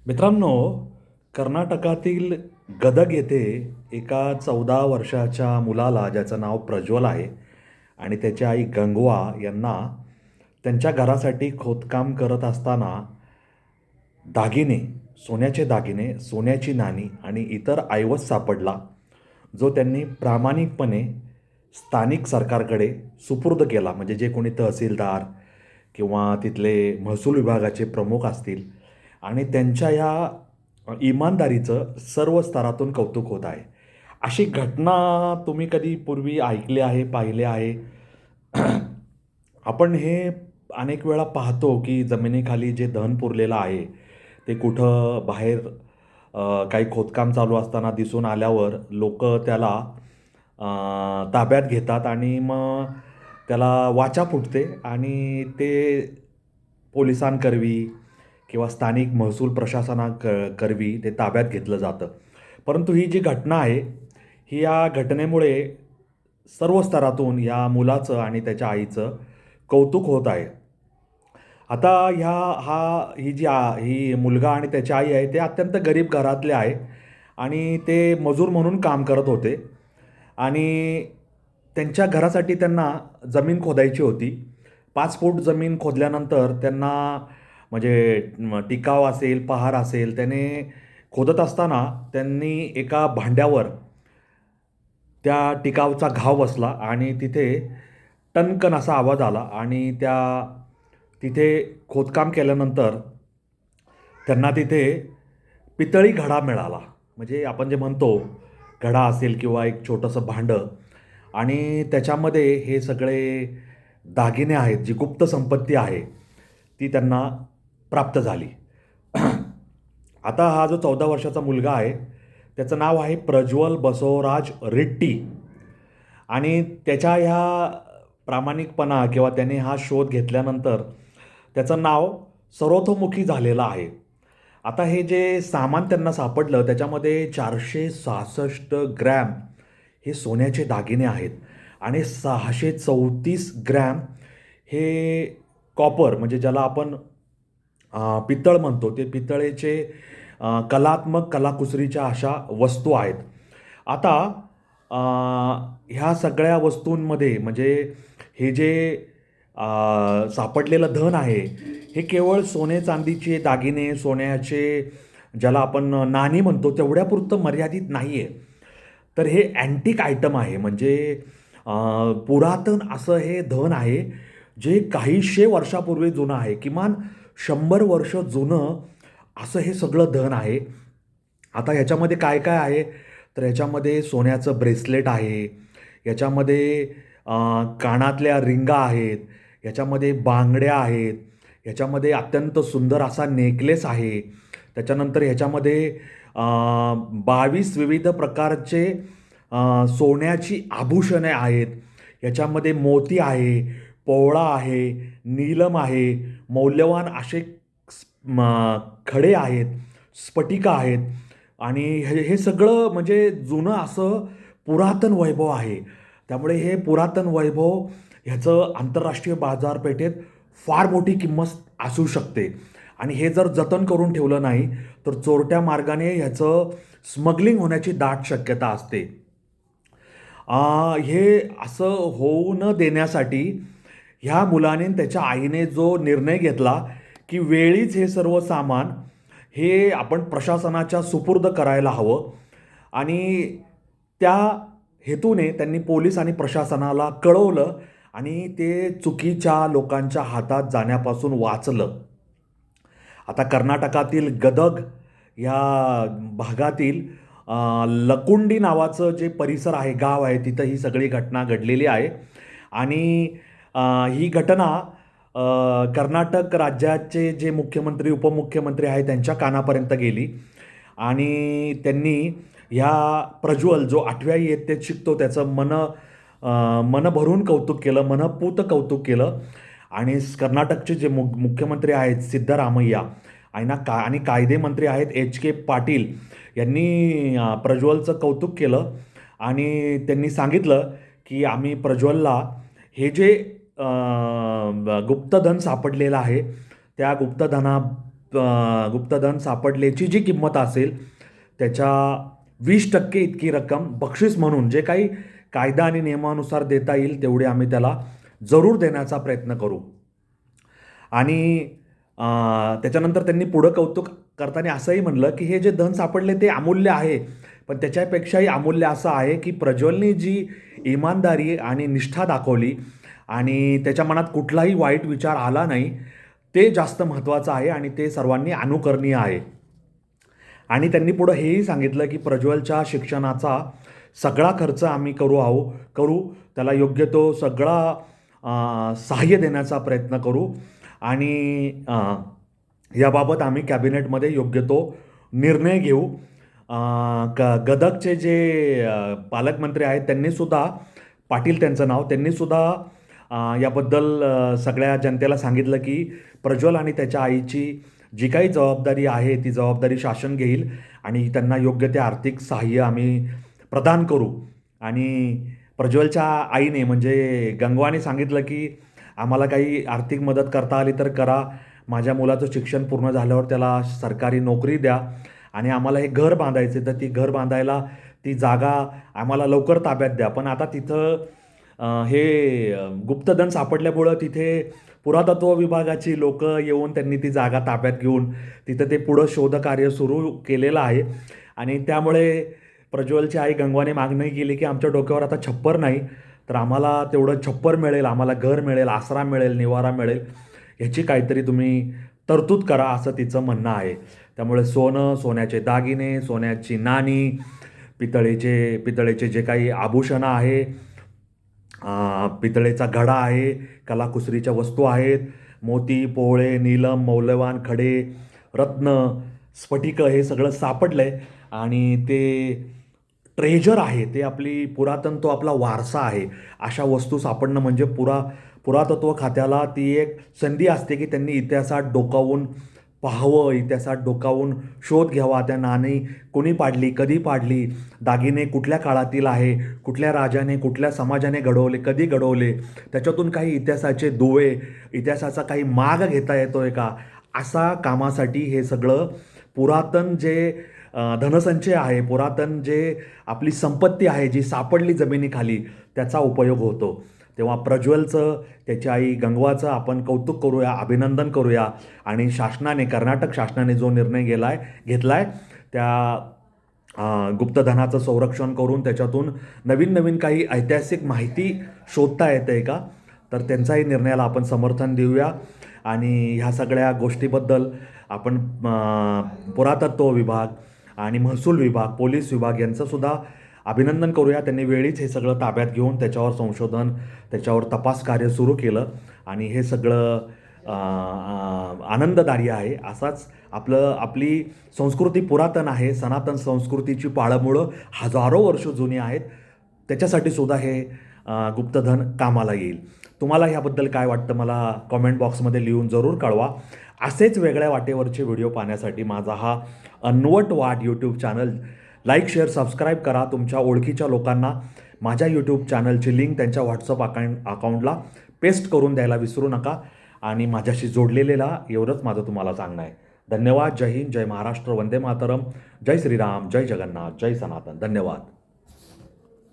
मित्रांनो, कर्नाटकातील गदग येथे एका 14 वर्षाच्या मुलाला ज्याचं नाव प्रज्वल आहे आणि त्याची आई गंगवा यांना त्यांच्या घरासाठी खोदकाम करत असताना दागिने, सोन्याचे दागिने, सोन्याची नाणी आणि इतर ऐवज सापडला, जो त्यांनी प्रामाणिकपणे स्थानिक सरकारकडे सुपूर्द केला. म्हणजे जे कोणी तहसीलदार किंवा तिथले महसूल विभागाचे प्रमुख असतील आणि त्यांच्या या इमानदारीचं सर्व स्तरातून कौतुक होत आहे. अशी घटना तुम्ही कधी पूर्वी ऐकली आहे, पाहिले आहे? आपण हे अनेक वेळा पाहतो, की जमिनीखाली जे धन पुरलेलं आहे, ते कुठं बाहेर काही खोदकाम चालू असताना दिसून आल्यावर लोकं त्याला ताब्यात घेतात आणि मग त्याला वाचा फुटते आणि ते पोलिसांकरवी किंवा स्थानिक महसूल करवी ते ताब्यात घेतलं जातं. परंतु ही जी घटना आहे, ही या घटनेमुळे सर्व स्तरातून या मुलाचं आणि त्याच्या आईचं कौतुक होत आहे. आता ह्या हा ही जी ही मुलगा आणि त्याची आई आहे, ते अत्यंत गरीब घरातले आहे आणि ते मजूर म्हणून काम करत होते आणि त्यांच्या घरासाठी त्यांना जमीन खोदायची होती. 5 फूट जमीन खोदल्यानंतर त्यांना म्हणजे टिकाव असेल, पहार असेल, त्याने खोदत असताना त्यांनी एका भांड्यावर त्या टिकावचा घाव बसला आणि तिथे टणकन असा आवाज आला आणि तिथे खोदकाम केल्यानंतर त्यांना तिथे पितळी घडा मिळाला. म्हणजे आपण जे म्हणतो घडा असेल किंवा एक छोटंसं भांडं आणि त्याच्यामध्ये हे सगळे दागिने आहेत, जी गुप्त संपत्ती आहे, ती त्यांना प्राप्त झाली. आता हा जो 14 वर्षाचा मुलगा आहे, त्याचं नाव आहे प्रज्वल बसवराज रेड्डी आणि त्याच्या ह्या प्रामाणिकपणा किंवा त्याने हा शोध घेतल्यानंतर त्याचं नाव सर्वतोमुखी झालेलं आहे. आता हे जे सामान त्यांना सापडलं त्याच्यामध्ये 466 ग्रॅम हे सोन्याचे दागिने आहेत आणि 634 ग्रॅम हे कॉपर म्हणजे ज्याला आपण पितळ म्हणतो, ते पितळेचे कलात्मक कलाकुसरीच्या अशा वस्तू आहेत. आता अ, ह्या सगळ्या वस्तूंमध्ये म्हणजे हे जे सापडलेलं धन आहे, हे केवळ सोने चांदीचे दागिने, सोन्याचे ज्याला आपण नाणी म्हणतो तेवढ्यापुरतं मर्यादित नाही आहे. तर हे अँटिक आयटम आहे म्हणजे पुरातन असं हे धन आहे, जे काहीशे वर्षापूर्वी जुनं आहे. किमान 100 वर्ष जुनं असं हे सगळं धन आहे. आता ह्याच्यामध्ये काय काय आहे, तर ह्याच्यामध्ये सोन्याचं ब्रेसलेट आहे, ह्याच्यामध्ये कानातल्या रिंगा आहेत, ह्याच्यामध्ये बांगड्या आहेत, ह्याच्यामध्ये अत्यंत सुंदर असा नेकलेस आहे. त्याच्यानंतर ह्याच्यामध्ये 22 विविध प्रकारचे सोन्याची आभूषणे आहेत. ह्याच्यामध्ये मोती आहे, पोवळा आहे, नीलम आहे, मौल्यवान असे खडे आहेत, स्फटिका आहेत आणि हे सगळं म्हणजे जुनं असं पुरातन वैभव आहे. त्यामुळे हे पुरातन वैभव ह्याचं आंतरराष्ट्रीय बाजारपेठेत फार मोठी किंमत असू शकते आणि हे जर जतन करून ठेवलं नाही, तर चोरट्या मार्गाने ह्याचं स्मगलिंग होण्याची दाट शक्यता असते. हे असं होऊ न देण्यासाठी ह्या मुलाने त्याच्या आईने जो निर्णय घेतला, की वेळीच हे सर्व सामान हे आपण प्रशासनाच्या सुपूर्द करायला हवं आणि त्या हेतूने त्यांनी पोलीस आणि प्रशासनाला कळवलं आणि ते चुकीच्या लोकांच्या हातात जाण्यापासून वाचलं. आता कर्नाटकातील गदग या भागातील लकुंडी नावाचं जे परिसर आहे, गाव आहे, तिथं ही सगळी घटना घडलेली आहे आणि ही घटना कर्नाटक राज्याचे जे मुख्यमंत्री, उपमुख्यमंत्री आहेत त्यांच्या कानापर्यंत गेली आणि त्यांनी ह्या प्रज्वल जो 8व्या इयत्तेत शिकतो त्याचं मन भरून कौतुक केलं, मनःपूत कौतुक केलं आणि कर्नाटकचे जे मुख्यमंत्री आहेत सिद्धरामय्या आणि कायदे मंत्री आहेत HK पाटील यांनी प्रज्वलचं कौतुक केलं आणि त्यांनी सांगितलं, की आम्ही प्रज्वलला हे जे गुप्तधन सापडलेलं आहे, त्या गुप्तधना गुप्तधन सापडल्याची जी किंमत असेल त्याच्या 20% इतकी रक्कम बक्षीस म्हणून जे काही कायदा आणि नियमानुसार देता येईल तेवढे आम्ही त्याला जरूर देण्याचा प्रयत्न करू. आणि त्याच्यानंतर त्यांनी पुढं कौतुक करताना असंही म्हणलं की हे जे धन सापडले ते अमूल्य आहे, पण त्याच्यापेक्षाही अमूल्य असं आहे की प्रज्वलने जी इमानदारी आणि निष्ठा दाखवली आणि त्याच्या मनात कुठलाही वाईट विचार आला नाही, ते जास्त महत्त्वाचं आहे आणि ते सर्वांनी अनुकरणीय आहे. आणि त्यांनी पुढं हेही सांगितलं की प्रज्वलच्या शिक्षणाचा सगळा खर्च आम्ही करू त्याला योग्य तो सगळा सहाय्य देण्याचा प्रयत्न करू आणि याबाबत आम्ही कॅबिनेटमध्ये योग्य तो निर्णय घेऊ. गदगचे जे पालकमंत्री आहेत त्यांनीसुद्धा, पाटील त्यांचं नाव, त्यांनीसुद्धा याबद्दल सगळ्या जनतेला सांगितलं की प्रज्वल आणि त्याच्या आईची जी काही जबाबदारी आहे ती जबाबदारी शासन घेईल आणि त्यांना योग्य ते आर्थिक सहाय्य आम्ही प्रदान करू. आणि प्रज्वलच्या आईने म्हणजे गंगवाने सांगितलं की आम्हाला काही आर्थिक मदत करता आली तर करा, माझ्या मुलाचं शिक्षण पूर्ण झाल्यावर त्याला सरकारी नोकरी द्या आणि आम्हाला हे घर बांधायचे तर ती घर बांधायला ती जागा आम्हाला लवकर ताब्यात द्या. पण आता तिथं हे गुप्तधन सापडल्यामुळं तिथे पुरातत्व विभागाची लोक येऊन त्यांनी ती जागा ताब्यात घेऊन तिथं ते पुढं शोधकार्य सुरू केलेलं आहे. आणि त्यामुळे प्रज्वलची आई गंगवाने मागणी केली की आमच्या डोक्यावर आता छप्पर नाही, तर आम्हाला तेवढं छप्पर मिळेल, आम्हाला घर मिळेल, आसरा मिळेल, निवारा मिळेल, ह्याची काहीतरी तुम्ही तरतूद करा, असं तिचं म्हणणं आहे. त्यामुळे सोनं, सोन्याचे दागिने, सोन्याची नाणी, पितळेचे जे काही आभूषणं आहे, पितळेचा घडा आहे, कलाकुसरीच्या वस्तू आहेत, मोती, पोवळे, नीलम, मौल्यवान खडे, रत्न, स्फटिकं हे सगळं सापडलं आहे. आणि ते ट्रेजर आहे, ते आपली पुरातन, तो आपला वारसा आहे. अशा वस्तू सापडणं म्हणजे पुरातत्व खात्याला ती एक संधी असते की त्यांनी इतिहासात डोकावून पाहावं, इतिहासात डोकावून शोध घ्यावा. त्या नाणी कोणी पाडली, कधी पाडली, दागिने कुठल्या काळातील आहे, कुठल्या राजाने, कुठल्या समाजाने घडवले, कधी घडवले, त्याच्यातून काही इतिहासाचे दुवे, इतिहासाचा काही माग घेता येतो आहे का, असा कामासाठी हे सगळं पुरातन जे धनसंचय आहे, पुरातन जे आपली संपत्ती आहे जी सापडली जमिनीखाली, त्याचा उपयोग होतो. तेव्हा प्रज्वलचं, त्याची आई गंगवाचं आपण कौतुक करूया, अभिनंदन करूया. आणि कर्नाटक शासनाने जो निर्णय घेतला आहे त्या गुप्तधनाचं संरक्षण करून त्याच्यातून नवीन काही ऐतिहासिक माहिती शोधता येते आहे का, तर त्यांचाही निर्णयाला आपण समर्थन देऊया. आणि ह्या सगळ्या गोष्टीबद्दल आपण पुरातत्व विभाग आणि महसूल विभाग, पोलीस विभाग यांचंसुद्धा अभिनंदन करूया. त्यांनी वेळीच हे सगळं ताब्यात घेऊन त्याच्यावर संशोधन, त्याच्यावर तपास कार्य सुरू केलं आणि हे सगळं आनंददायी आहे. असाच आपली संस्कृती पुरातन आहे, सनातन संस्कृतीची पाळंमुळं हजारो वर्ष जुनी आहेत, त्याच्यासाठी सुद्धा हे गुप्तधन कामाला येईल. तुम्हाला ह्याबद्दल काय वाटतं मला कॉमेंट बॉक्समध्ये लिहून जरूर कळवा. असेच वेगळ्या वाटेवरचे व्हिडिओ पाहण्यासाठी माझा हा अनवट वाट YouTube channel like, share, subscribe करा. तुमच्या ओळखीच्या लोकांना माझ्या यूट्यूब चॅनलची लिंक त्यांच्या व्हॉट्सअप अकाउंटला पेस्ट करून द्यायला विसरू नका. आणि माझ्याशी जोडलेला एवढंच माझं तुम्हाला सांगणं आहे. धन्यवाद. जय हिंद, जय महाराष्ट्र, वंदे मातरम, जय श्रीराम, जय जगन्नाथ, जय सनातन. धन्यवाद.